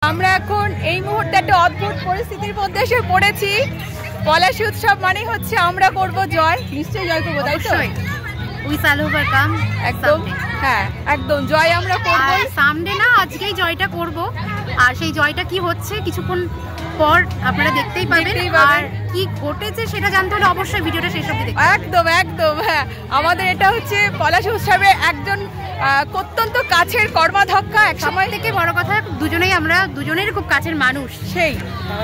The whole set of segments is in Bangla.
আমরা এখন এই মুহূর্তে একটা অদ্ভুত পরিস্থিতির মধ্যে এসে পড়েছি। পলাশী উৎসব মানে হচ্ছে আমরা করব জয়, নিশ্চয়ই জয় করবো, তাই তো? উই শাল ওভারকাম, একদম হ্যাঁ একদম জয় আমরা করব। সামডে না, আজকেই জয়টা করব। আর সেই জয়টা কি হচ্ছে কিছুক্ষণ পর আপনারা দেখতেই পাবেন। আর কি ঘটেছে সেটা জানতে হলে অবশ্যই ভিডিওটা শেষ অবধি দেখুন। একদম একদম হ্যাঁ, আমাদের এটা হচ্ছে পলাশী উৎসবে একজন অত্যন্ত কাছের কর্মাধ্যক্ষ। এক সময় থেকে বড় কথা, আমরা দুজনের খুব কাছের মানুষ। সেই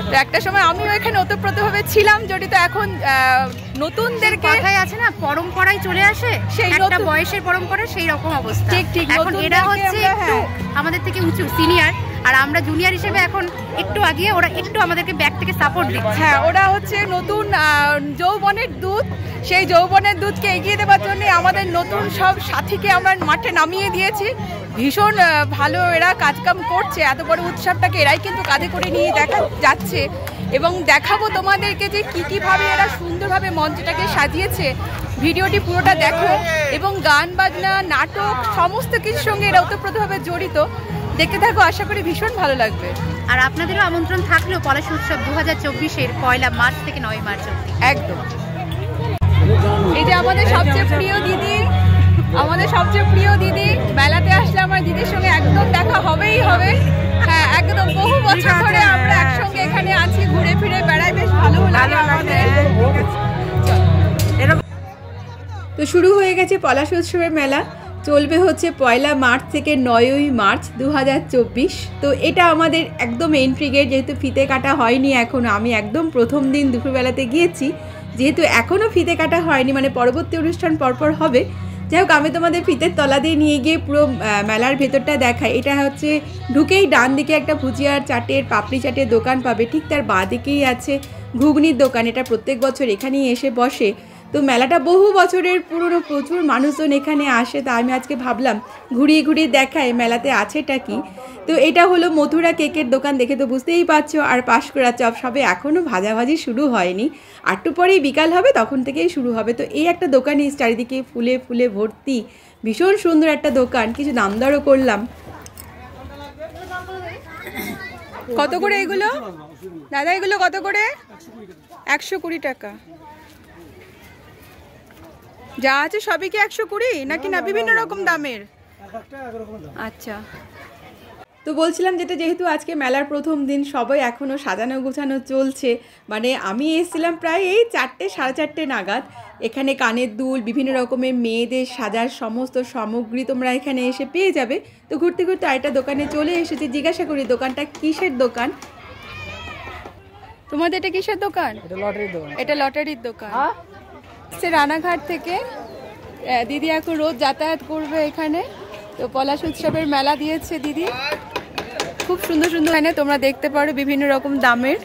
তো একটা সময় আমিও এখানে ওতপ্রোতভাবে ছিলাম জড়িত। এখন নতুনদের কথাই আছে না, পরম্পরায় চলে আসে, সেই একটা বয়সের পরম্পরা, সেই রকম অবস্থা। ঠিক ঠিক, এখন এরা হচ্ছে একটু আমাদের থেকে উঁচু সিনিয়র, আর আমরা জুনিয়র হিসেবে এখন একটু আগিয়ে, ওরা একটু আমাদেরকে ব্যাক থেকে সাপোর্ট দিচ্ছে। হ্যাঁ, ওরা হচ্ছে নতুন যৌবনের দুধ, সেই যৌবনের দুধকে এগিয়ে দেওয়ার জন্য আমাদের নতুন সব সাথীকে আমরা মাঠে নামিয়ে দিয়েছি। ভীষণ ভালো এরা কাজকাম করছে। এত বড় উৎসবটাকে এরাই কিন্তু কাঁধে করে নিয়ে দেখা যাচ্ছে, এবং দেখাবো তোমাদেরকে যে কিভাবে এরা সুন্দরভাবে মঞ্চটাকে সাজিয়েছে। ভিডিওটি পুরোটা দেখো, এবং গান বাজনা নাটক সমস্ত কিছুর সঙ্গে এরা ওতপ্রোতভাবে জড়িত। দেখতে থাকো, আশা করি ভীষণ ভালো লাগবে। আর আপনাদেরও আমন্ত্রণ থাকলেও পলাশী উৎসব 2024-এর 1 মার্চ থেকে 9 মার্চ অবধি। একদম। এই যে আমাদের সবচেয়ে প্রিয় দিদি, আমাদের সবচেয়ে প্রিয় দিদি, মেলাতে আসলে আমার দিদির সঙ্গে একদম দেখা হবেই হবে। হ্যাঁ একদম, বহু বছর ধরে আমরা একসঙ্গে এখানে আছি, ঘুরে ফিরে বেড়াই, বেশ ভালো লাগে আমাদের। তো শুরু হয়ে গেছে পলাশী উৎসবের মেলা, চলবে হচ্ছে 1 মার্চ থেকে 9 মার্চ 2024। তো এটা আমাদের একদম এন্ট্রি গেট, যেহেতু ফিতে কাটা হয়নি এখনও। আমি একদম প্রথম দিন দুপুরবেলাতে গিয়েছি, যেহেতু এখনও ফিতে কাটা হয়নি, মানে পরবর্তী অনুষ্ঠান পরপর হবে। যাই হোক, আমি তোমাদের ফিতের তলা দিয়ে নিয়ে গিয়ে পুরো মেলার ভেতরটা দেখাই। এটা হচ্ছে ঢুকেই ডান দিকে একটা ভুজিয়ার চাটের, পাপড়ি চাটের দোকান পাবে, ঠিক তার বাঁ দিকেই আছে ঘুগনির দোকান। এটা প্রত্যেক বছর এখানেই এসে বসে। তো মেলাটা বহু বছরের পুরনো, প্রচুর মানুষজন এখানে আসে। তা আমি আজকে ভাবলাম ঘুরিয়ে ঘুরিয়ে দেখাই মেলাতে আছেটা কি। তো এটা হলো মথুরা কেকের দোকান, দেখে তো বুঝতেই পারছো। আর পাঁশকুড়া চপ, সবে এখনও ভাজাভাজি শুরু হয়নি, একটু পরেই বিকাল হবে, তখন থেকেই শুরু হবে। তো এই একটা দোকানে চারিদিকে ফুলে ফুলে ভর্তি, ভীষণ সুন্দর একটা দোকান। কিছু দাম দরও করলাম। কত করে এগুলো দাদা? এগুলো কত করে? 120 টাকা। যা আছে সবই কি 120 নাকি না বিভিন্ন রকম দামের? আচ্ছা। তো বলছিলাম যেটা, যেহেতু আজকে মেলার প্রথম দিন, সবাই এখনও সাজানো গোছানো চলছে। মানে আমি এসেছিলাম প্রায় এই 4টে, 4:30 নাগাদ। এখানে কানের দুল, বিভিন্ন রকমের মেয়েদের সাজার সমস্ত সামগ্রী তোমরা এখানে এসে পেয়ে যাবে। তো ঘুরতে ঘুরতে আরেকটা দোকানে চলে এসেছি। জিজ্ঞাসা করি দোকানটা কিসের দোকান। তোমাদের এটা কিসের দোকান? এটা লটারির দোকান। এটা লটারির দোকান। সে রানাঘাট থেকে দিদি এখন রোজ যাতায়াত করবে এখানে। তো পলাশী উৎসবের মেলা দিয়েছে দিদি, খুব সুন্দর সুন্দর এখানে তোমরা দেখতে পারো বিভিন্ন রকম দামের।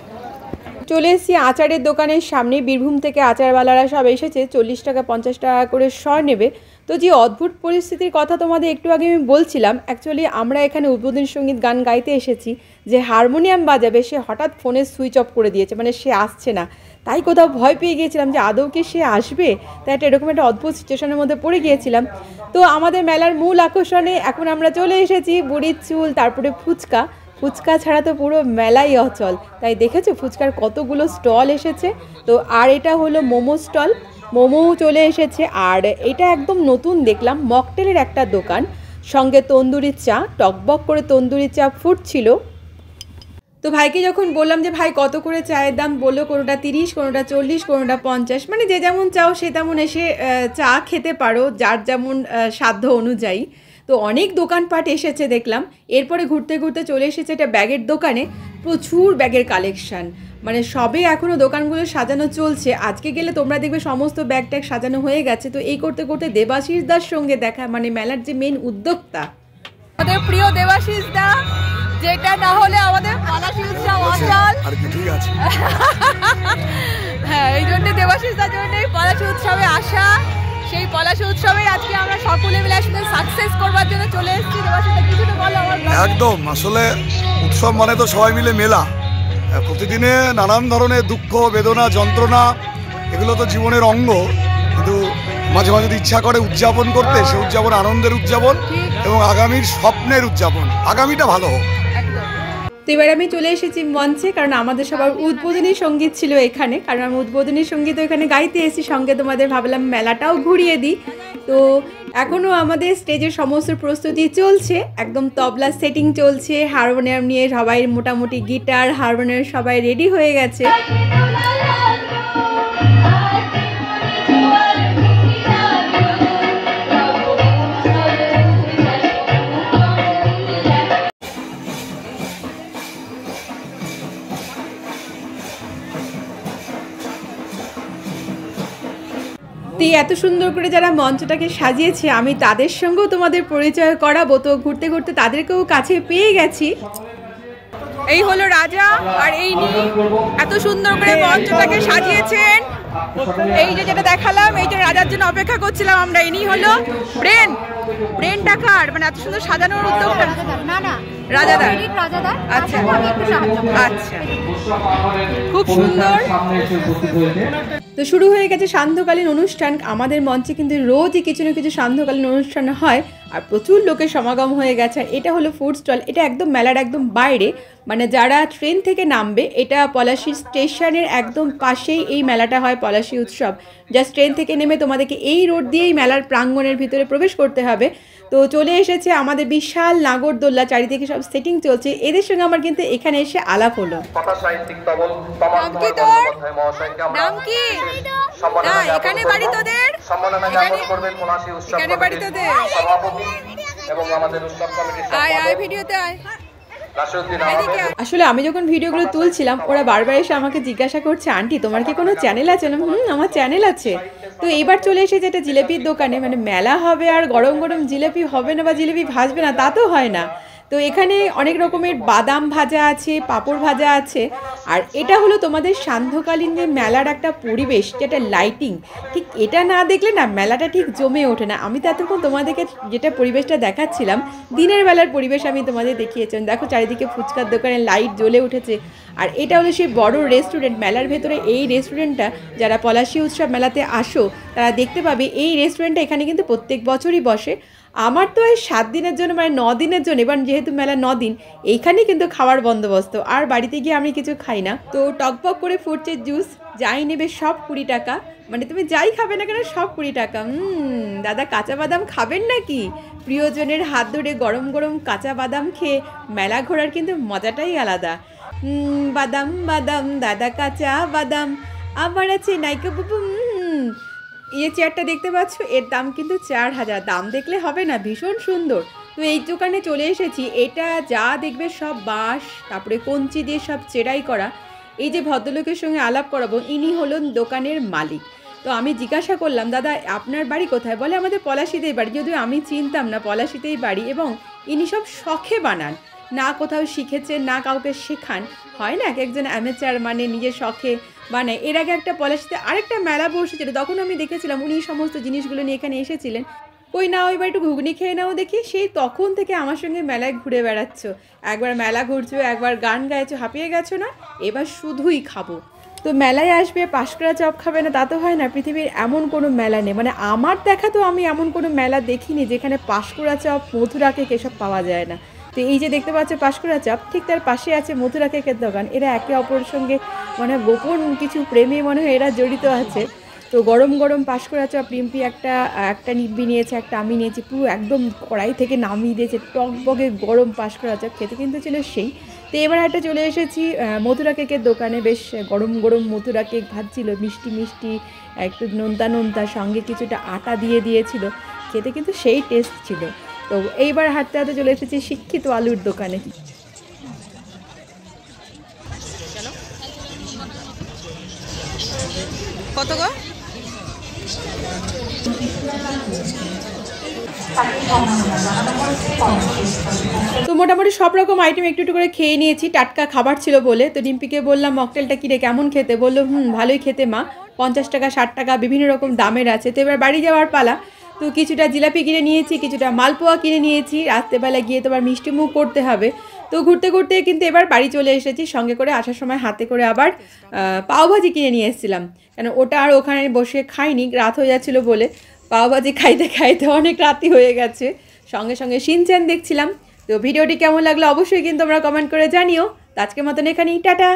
চলে এসেছি আচারের দোকানের সামনে। বীরভূম থেকে আচারওয়ালারা সব এসেছে, 40 টাকা 50 টাকা করে শ নেবে। তো যে অদ্ভুত পরিস্থিতির কথা তোমাদের একটু আগে আমি বলছিলাম, অ্যাকচুয়ালি আমরা এখানে উদ্বোধনী সঙ্গীত গান গাইতে এসেছি। যে হারমোনিয়াম বাজাবে সে হঠাৎ ফোনের সুইচ অফ করে দিয়েছে, মানে সে আসছে না। তাই কোথাও ভয় পেয়ে গিয়েছিলাম যে আদৌ কি সে আসবে। তাই এরকম একটা অদ্ভুত সিচুয়েশনের মধ্যে পড়ে গিয়েছিলাম। তো আমাদের মেলার মূল আকর্ষণে এখন আমরা চলে এসেছি। বুড়ির চুল, তারপরে ফুচকা। ফুচকা ছাড়া তো পুরো মেলাই অচল। তাই দেখেছো ফুচকার কতগুলো স্টল এসেছে। তো আর এটা হলো মোমো স্টল, মোমোও চলে এসেছে। আর এটা একদম নতুন দেখলাম, মকটেলের একটা দোকান, সঙ্গে তন্দুরি চা, টকবক করে তন্দুরি চা ফুটছিল। তো ভাইকে যখন বললাম যে ভাই কত করে চায়ের দাম, বললো কোনোটা 30, কোনোটা 40, কোনোটা 50, মানে যে যেমন চাও সে তেমন এসে চা খেতে পারো, যার যেমন সাধ্য অনুযায়ী। তো অনেক দোকানপাট এসেছে দেখলাম। এরপরে ঘুরতে ঘুরতে চলে এসেছে একটা ব্যাগের দোকানে, প্রচুর ব্যাগের কালেকশান। মানে সবে এখনও দোকানগুলো সাজানো চলছে। আজকে গেলে তোমরা দেখবে সমস্ত ব্যাগ ট্যাগ সাজানো হয়ে গেছে। তো এই করতে করতে দেবাশিস দার সঙ্গে দেখা, মানে মেলার যে মেন উদ্যোক্তা, আমাদের প্রিয় দেবাশিস দা, যেটা না হলে আমাদের পলাশী উৎসব অচল। হ্যাঁ, এই জন্য দেবাশিস দার জন্য পলাশী উৎসবে আসা। সেই পলাশী উৎসবে আজকে আমরা সকলে মিলে আসলে সাকসেস করবার জন্য চলে এসেছি। দেবাশিস দা কিছু তো বলো আমার। একদম, আসলে উৎসব মানে তো সবাই মিলে মেলা। প্রতিদিনে নানান ধরনের দুঃখ, বেদনা, যন্ত্রণা, এগুলো তো জীবনের অঙ্গ। কিন্তু মাঝে মাঝে যদি ইচ্ছা করে উদযাপন করতে, সে উদযাপন আনন্দের উদযাপন এবং আগামীর স্বপ্নের উদযাপন। আগামীটা ভালো হোক। তো এবার আমি চলে এসেছি মঞ্চে, কারণ আমাদের সবার উদ্বোধনী সঙ্গীত ছিল এখানে, কারণ আমি উদ্বোধনী সঙ্গীত এখানে গাইতে এসেছি, সঙ্গে তোমাদের ভাবলাম মেলাটাও ঘুরিয়ে দিই। তো এখনও আমাদের স্টেজের সমস্ত প্রস্তুতি চলছে, একদম তবলা সেটিং চলছে, হারমোনিয়াম নিয়ে সবাই, মোটামুটি গিটার হারমোনিয়াম সবাই রেডি হয়ে গেছে। তো এত সুন্দর করে যারা মঞ্চটাকে সাজিয়েছে আমি তাদের সঙ্গেও তোমাদের পরিচয় করাবো। তো ঘুরতে ঘুরতে তাদেরকেও কাছে পেয়ে গেছি। এই হলো রাজা, আর এই নিয়ে এত সুন্দর করে মঞ্চটাকে সাজিয়েছেন। এই যে যেটা দেখালাম, এই যে রাজার জন্য অপেক্ষা করছিলাম আমরা, ইনি হলো ব্রেন টাকার, মানে এত সুন্দর সাজানোর উদ্যোগটা রাজাদার। আচ্ছা আচ্ছা, খুব সুন্দর। তো শুরু হয়ে গেছে সান্ধ্যকালীন অনুষ্ঠান। আমাদের মঞ্চে কিন্তু রোজই কিছু না কিছু সান্ধ্যকালীন অনুষ্ঠান হয়, আর প্রচুর লোকের সমাগম হয়ে গেছে। এটা হলো ফুড স্টল, এটা একদম মেলার একদম বাইরে, মানে যারা ট্রেন থেকে নামবে, এটা পলাশী স্টেশনের একদম পাশেই এই মেলাটা হয়, পলাশী উৎসব। জাস্ট ট্রেন থেকে নেমে তোমাদেরকে এই রোড দিয়েই মেলার প্রাঙ্গণের ভিতরে প্রবেশ করতে হবে। তো চলে এসেছে আমাদের বিশাল নাগরদোল্লা, চারিদিকে সব সেটিং চলছে। এদের সঙ্গে আমার কিন্তু এখানে এসে আলাপ হলো। নাম কি? এখানে বাড়ি তোদের? এখানে বাড়ি তোদের? আয় ভিডিওতে আয়। আসলে আমি যখন ভিডিওগুলো তুলছিলাম, ওরা বারবার এসে আমাকে জিজ্ঞাসা করছে, আন্টি তোমার কি কোনো চ্যানেল আছে? আমার চ্যানেল আছে। তো এইবার চলে এসেছে একটা জিলেপির দোকানে, মানে মেলা হবে আর গরম গরম জিলেপি হবে না বা জিলেপি ভাজবে না তা তো হয় না। তো এখানে অনেক রকমের বাদাম ভাজা আছে, পাঁপড় ভাজা আছে। আর এটা হলো তোমাদের সান্ধ্যকালীন যে মেলার একটা পরিবেশ, যেটা লাইটিং, ঠিক এটা না দেখলে না মেলাটা ঠিক জমে ওঠে না। আমি তো এতক্ষণ তোমাদেরকে যেটা পরিবেশটা দেখাচ্ছিলাম, দিনের বেলার পরিবেশ আমি তোমাদের দেখিয়েছিলাম। দেখো চারিদিকে ফুচকার দোকানে লাইট জ্বলে উঠেছে। আর এটা হলো সেই বড় রেস্টুরেন্ট মেলার ভেতরে। এই রেস্টুরেন্টটা যারা পলাশী উৎসব মেলাতে আসো তারা দেখতে পাবে। এই রেস্টুরেন্টটা এখানে কিন্তু প্রত্যেক বছরই বসে। আমার তো এই 7 দিনের জন্য, মানে 9 দিনের জন্য, এবার যেহেতু মেলা 9 দিন, এইখানেই কিন্তু খাওয়ার বন্দোবস্ত। আর বাড়িতে গিয়ে আমি কিছু খাই না। তো টকবক করে ফুটছে জুস, যাই নেবে সব 20 টাকা, মানে তুমি যাই খাবে না কেন সব 20 টাকা। দাদা কাঁচা বাদাম খাবেন নাকি? প্রিয়জনের হাত ধরে গরম গরম কাঁচা বাদাম খেয়ে মেলা ঘোরার কিন্তু মজাটাই আলাদা। বাদাম বাদাম দাদা কাঁচা বাদাম আমার আছে নাইকা বাবু। এই চেয়ারটা দেখতে পাচ্ছ, এর দাম কিন্তু 4000। দাম দেখলে হবে না, ভীষণ সুন্দর। তো এই দোকানে চলে এসেছি। এটা যা দেখবে সব বাঁশ, তারপরে কঞ্চি দিয়ে সব চেরাই করা। এই যে ভদ্রলোকের সঙ্গে আলাপ করাবো, ইনি হলেন দোকানের মালিক। তো আমি জিজ্ঞাসা করলাম, দাদা আপনার বাড়ি কোথায়? বলে আমাদের পলাশীতেই বাড়ি। যদিও আমি চিনতাম না, পলাশীতেই বাড়ি। এবং ইনি সব শখে বানান, না কোথাও শিখেছেন না কাউকে শেখান। হয় না এক একজন অ্যামেচার, মানে নিজের শখে বানায়। এর আগে একটা পলাশীতে আরেকটা মেলা বসেছিল, তখন আমি দেখেছিলাম উনি সমস্ত জিনিসগুলো নিয়ে এখানে এসেছিলেন। ওই নাও এবার একটু ঘুগনি খেয়ে নাও দেখি। সেই তখন থেকে আমার সঙ্গে মেলায় ঘুরে বেড়াচ্ছ, একবার মেলা ঘুরছো, একবার গান গাইছো, হাঁপিয়ে গেছো না? এবার শুধুই খাবো। তো মেলায় আসবে পাঁশকুড়া চপ খাবে না তা তো হয় না। পৃথিবীর এমন কোনো মেলা নেই, মানে আমার দেখা তো আমি এমন কোনো মেলা দেখিনি যেখানে পাঁশকুড়া চপ, মথুরা কেক এসব পাওয়া যায় না। তো এই যে দেখতে পাচ্ছ পাঁশকুড়া চপ, ঠিক তার পাশে আছে মথুরা কেকের দোকান। এরা একে অপরের সঙ্গে মানে গোপন কিছু প্রেমে মনে হয় এরা জড়িত আছে। তো গরম গরম পাঁশকুড়া চপ রিম্পি একটা নিব্বি নিয়েছে, একটা আমি নিয়েছি। পুরো একদম কড়াই থেকে নামিয়ে দিয়েছে টকবগে গরম পাঁশকুড়া চপ, খেতে কিন্তু ছিল সেই। তো এবার একটা চলে এসেছি মথুরা কেকের দোকানে। বেশ গরম গরম মথুরা কেক ভাজছিল, মিষ্টি মিষ্টি, একটু নোনতা নোনতা, সঙ্গে কিছুটা আটা দিয়ে দিয়েছিল। খেতে কিন্তু সেই টেস্ট ছিল। তো এইবার হাঁটতে হাঁটতে চলে এসেছি শিক্ষিত আলুর দোকানে। কত গো? তো মোটামুটি সব রকম আইটেম একটু একটু করে খেয়ে নিয়েছি, টাটকা খাবার ছিল বলে। তো ডিম্পিকে বললাম মকটেলটা কিরে কেমন খেতে? বললো ভালোই খেতে মা, 50 টাকা 60 টাকা বিভিন্ন রকম দামের আছে। তো এবার বাড়ি যাওয়ার পালা। তো কিছুটা জিলাপি কিনে নিয়েছি, কিছুটা মালপোয়া কিনে নিয়েছি। রাত্রেবেলা গিয়ে তো আবার মিষ্টি মুখ করতে হবে। তো ঘুরতে ঘুরতে কিন্তু এবার বাড়ি চলে এসেছি। সঙ্গে করে আসার সময় হাতে করে আবার পাওভাজি কিনে নিয়ে এসেছিলাম, কেন ওটা আর ওখানে বসে খাইনি, রাত হয়ে যাচ্ছিলো বলে। পাওভাজি খাইতে খাইতে অনেক রাতি হয়ে গেছে। সঙ্গে সঙ্গে শিনচ্যান দেখছিলাম। তো ভিডিওটি কেমন লাগলো অবশ্যই কিন্তু তোমরা কমেন্ট করে জানিও। তো আজকের মতন এখানেই টাটা।